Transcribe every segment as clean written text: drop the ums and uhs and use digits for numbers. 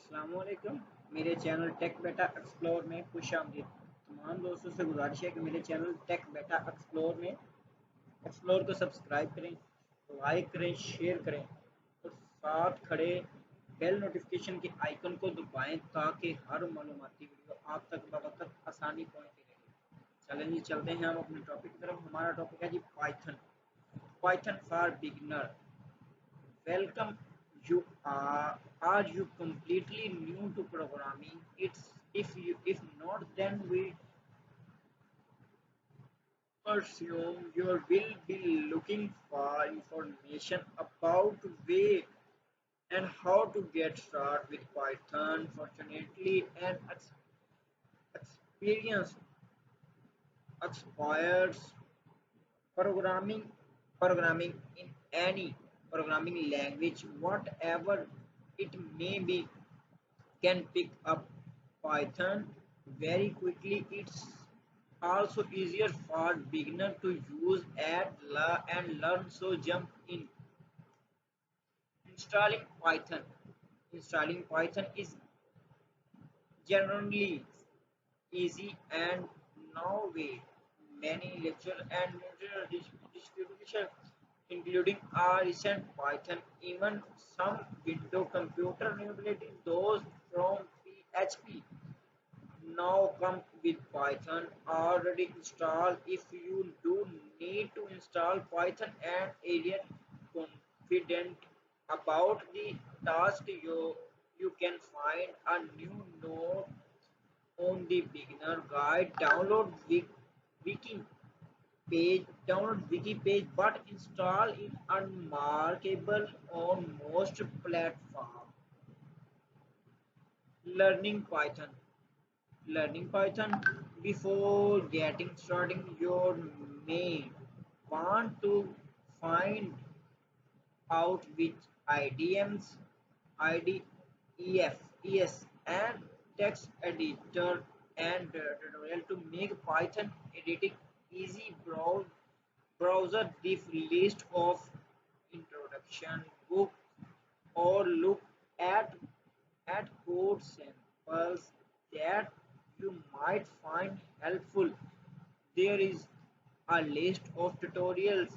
अस्सलामुअलैकुम। मेरे channel take बेटा एक्सप्लोर में खुश आमदीद। तमाम दोस्तों से गुजारिश है कि मेरे चैनल टेक बेटा एक्सप्लोर को सब्सक्राइब करें, लाइक करें, शेयर करें और साथ खड़े बेल नोटिफिकेशन के आइकन को दबाएं ताकि हर मालूमाती वीडियो आप तक बवक्त आसानी पहुंचती रहे। चलें जी, चलते हैं हम अपने टॉपिक की तरफ। हमारा टॉपिक है जी Python. Python for beginner. Welcome. You are you completely new to programming? It's if not, then we presume you will be looking for information about way and how to get started with Python. Fortunately, an experienced expert programming programming in any programming language, whatever it may be, can pick up Python very quickly. It's also easier for beginner to use and learn. So jump in. Installing Python. Installing Python is generally easy and now with many lecture and distribution, including a recent Python, even some Windows computer emulating those from PHP now come with Python already installed. If you do need to install Python and area confident about the task, you can find a new note on the beginner guide. Download wiki page, but install it unmarkable on most platforms. Learning Python learning python before getting started, you may want to find out which idioms, IDEF, and text editor and tutorial to make Python editing easy. Browser the list of introduction book or look at code samples that you might find helpful. There is a list of tutorials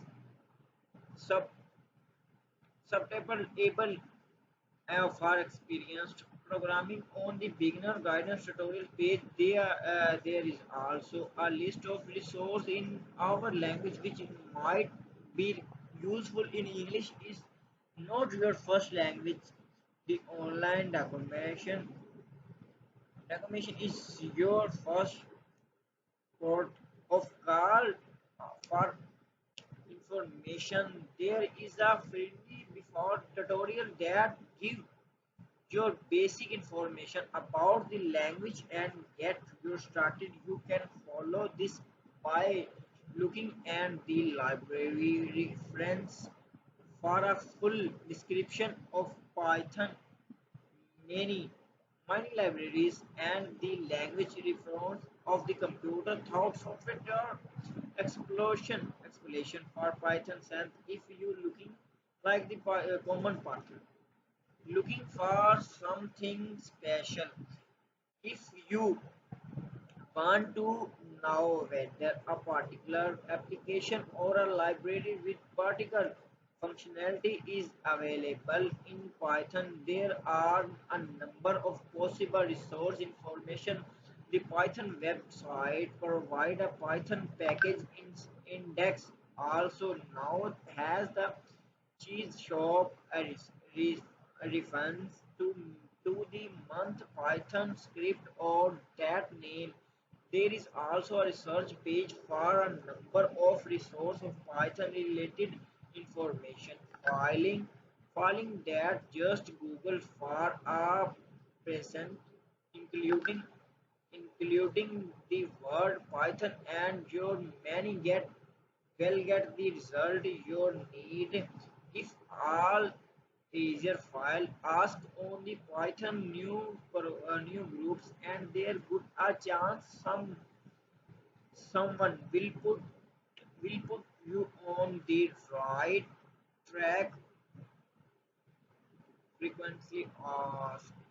sub subtable for experienced programming on the beginner guidance tutorial page. There is also a list of resources in our language which might be useful in English. Is not your first language. The online documentation is your first port of call for information. There is a free before tutorial that give your basic information about the language and get you started. You can follow this by looking at the library reference for a full description of Python. Many libraries and the language reference of the computer thought software explanation for Python sense. If you looking like the common pattern, looking for something special. If you want to know whether a particular application or a library with particular functionality is available in Python, there are a number of possible resource information. The Python website provide a Python package index. Also now has the cheese shop reference to the month Python script or that name. There is also a research page for a number of resources of Python related information. Filing that just Google for a present, including the word Python, and your many get the result you need. If all easier file, ask on the Python new groups, and there good a chance someone will put you on the right track. Frequently asked